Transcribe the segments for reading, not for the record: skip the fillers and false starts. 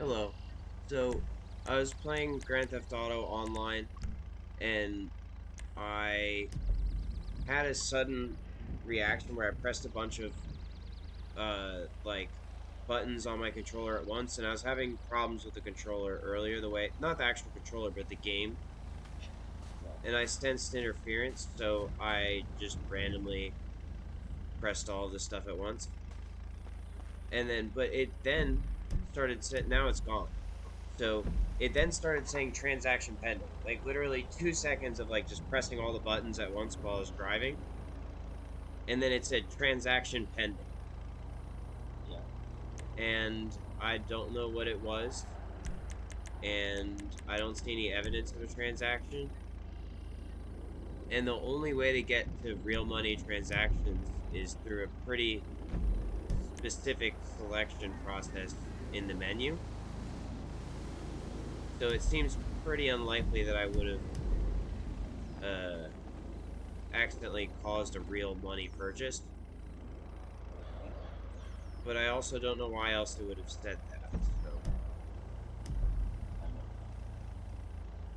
Hello. So, I was playing Grand Theft Auto online and I had a sudden reaction where I pressed a bunch of like buttons on my controller at once and I was having problems with the controller earlier the way not the actual controller but the game Right. and I sensed interference so I just randomly pressed all of this stuff at once. And then but it then started now it's gone. So it then started saying transaction pending. Like literally 2 seconds of like just pressing all the buttons at once while I was driving. And then it said transaction pending. Yeah. And I don't know what it was. And I don't see any evidence of a transaction. And the only way to get to real money transactions is through a pretty specific selection process in the menu. So it seems pretty unlikely that I would have uh, accidentally caused a real money purchase. Okay. But I also don't know why else they would have said that. So I know.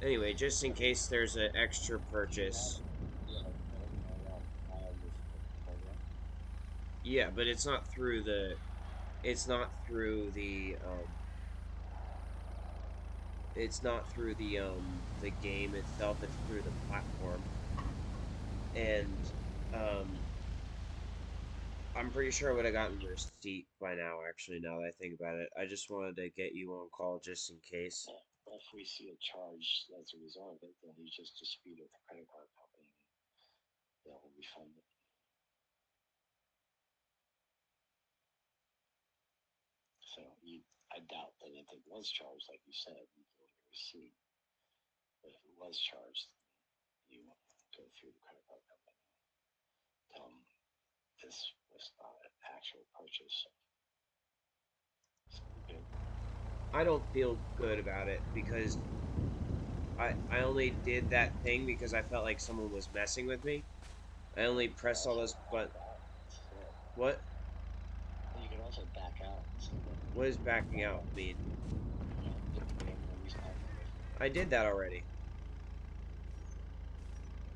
anyway, just in Yeah. case there's an extra Do you have purchase, this program? yeah, but it's not through the game itself. It's through the platform, and um, I'm pretty sure I would have gotten a receipt by now. Actually, now that I think about it, I just wanted to get you on call just in case. If we see a charge as a result of it, then you just dispute it with the credit card company and they'll refund it. So I doubt that if it was charged, like you said, you get a receipt. But if it was charged, you go through the credit card company. Tell them this was not an actual purchase. So you good. I don't feel good about it because I only did that thing because I felt like someone was messing with me. I Well, only you could pressed all also those back but out instead. what You could also back out instead. what does backing Back out out. mean? Hit the payment release button. I did that already.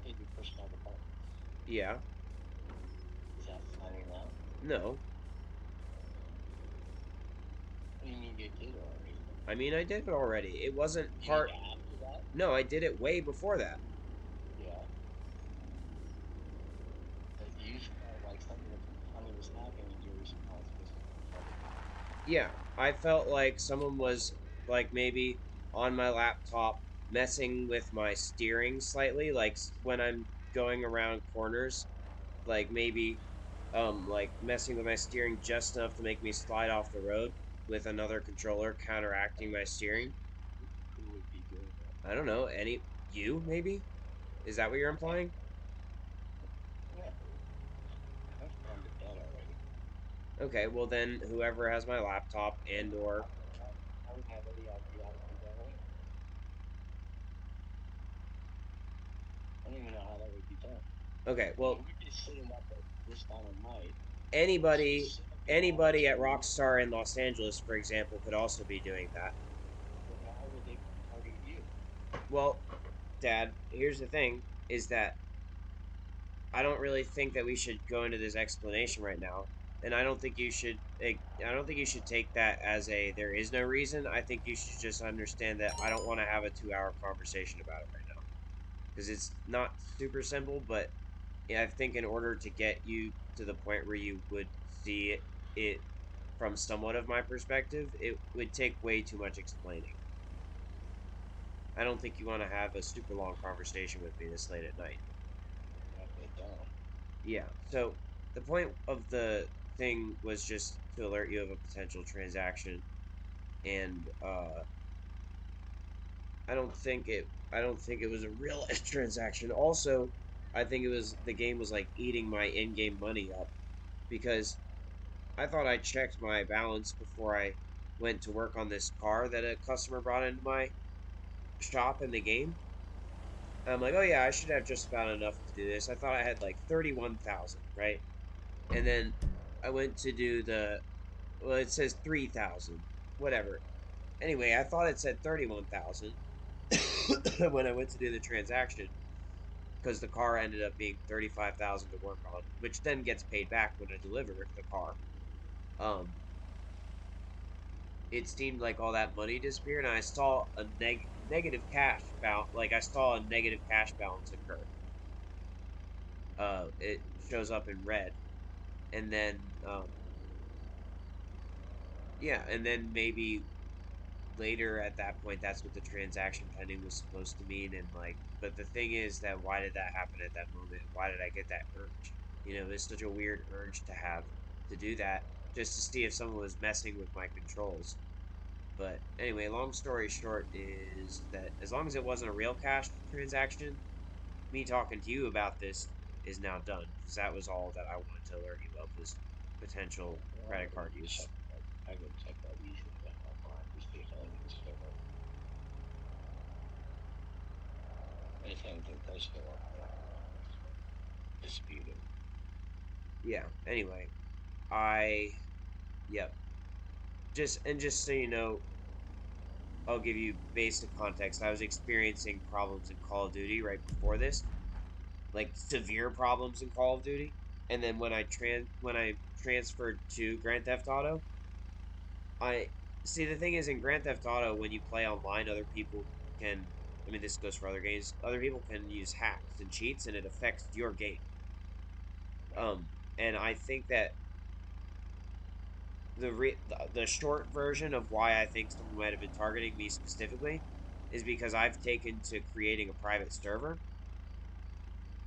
Hit you push all the buttons. Yeah. Is that signing out? No. What do you mean you did already? I mean I did it already. It wasn't You did part after that? No, I did it way before that. Yeah. But you felt like something funny was happening and your response was to report it. Yeah. I felt like someone was like maybe on my laptop messing with my steering slightly like when I'm going around corners like maybe like messing with my steering just enough to make me slide off the road with another controller counteracting my steering. Who would be doing that? I don't know, any you maybe? Is that what you're implying? Yeah. I've gone to bed already. Okay, well then whoever has my laptop and or I wouldn't have any idea how to do that anyway. I don't even know how that would be done. okay, I well mean, we'd be sitting up at this time of night, anybody specifically anybody at monitoring. Rockstar in Los Angeles, for example, could also be doing that. Then why would they target you? Well, Dad, here's the thing is that I don't really think that we should go into this explanation right now, and I don't think you should. I don't think you should take that as a there is no reason. I think you should just understand that I don't want to have a 2 hour conversation about it right now because it's not super simple. But yeah, I think in order to get you to the point where you would see it from somewhat of my perspective, it would take way too much explaining. I don't think you want to have a super long conversation with me this late at night. I don't. Yeah. So the point of the thing was just to alert you of a potential transaction, and I don't think it was a real transaction. Also, I think it was the game was like eating my in-game money up because I thought I checked my balance before I went to work on this car that a customer brought into my shop in the game. I'm like, oh yeah, I should have just about enough to do this. I thought I had like 31,000, right? And then I went to do the well, it says 3,000, whatever. Anyway, I thought it said 31,000 when I went to do the transaction because the car ended up being 35,000 to work on, which then gets paid back when I deliver the car. Um, it seemed like all that money disappeared, and I saw a negative cash balance. Like I saw a negative cash balance occur. It shows up in red, and then yeah, and then maybe later at that point, that's what the transaction pending was supposed to mean. And like, but the thing is that why did that happen at that moment? Why did I get that urge? You know, it's such a weird urge to have to do that just to see if someone was messing with my controls. But anyway, long story short is that as long as it wasn't a real cash transaction, me talking to you about this is now done because that was all that I wanted to alert you of was potential Well, credit card use. I can check that easily then online to see if anything's showed up. If anything does show up, dispute it. Yeah. Anyway, I yep. Just so you know, I'll give you basic context. I was experiencing problems in Call of Duty right before this, like severe problems in Call of Duty. And then when I transferred to Grand Theft Auto, I see the thing is in Grand Theft Auto when you play online, other people can. I mean, this goes for other games. Other people can use hacks and cheats, and it affects your game. Right. Um, and I think that the short version of why I think someone might have been targeting me specifically is because I've taken to creating a private server,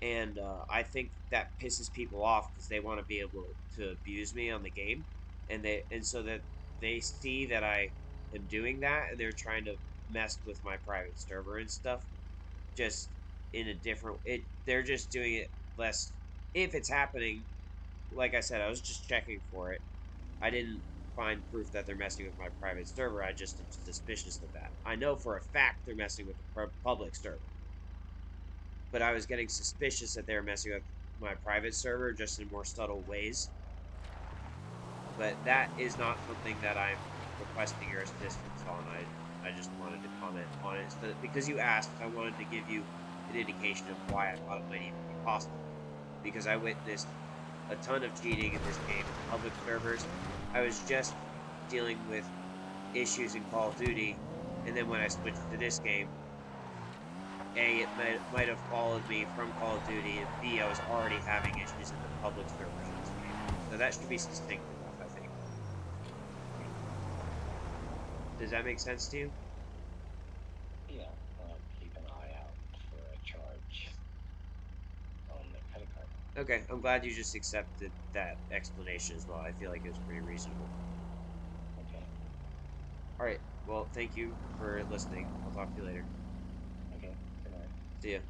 and I think that pisses people off because they want to be able to abuse me on the game, and so that they see that I am doing that, and they're trying to mess with my private server and stuff, just in a different. They're just doing it less. If it's happening, like I said, I was just checking for it. I didn't find proof that they're messing with my private server. I just am suspicious of that. I know for a fact they're messing with the public server, but I was getting suspicious that they were messing with my private server just in more subtle ways. But that is not something that I'm requesting your assistance on. I just wanted to comment on it so that, because you asked, I wanted to give you an indication of why I thought it might even be possible. Because I witnessed a ton of cheating in this game in the public servers. I was just dealing with issues in Call of Duty, and then when I switched to this game, A, it might have followed me from Call of Duty, and B, I was already having issues in the public servers of this game. So that should be succinct enough, I think. Does that make sense to you? Yeah, I'll keep an eye out for a charge on the credit card. Okay, I'm glad you just accepted that explanation as well. I feel like it was pretty reasonable. Okay. All right, well, thank you for listening. I'll talk to you later. Okay. Good night. See ya.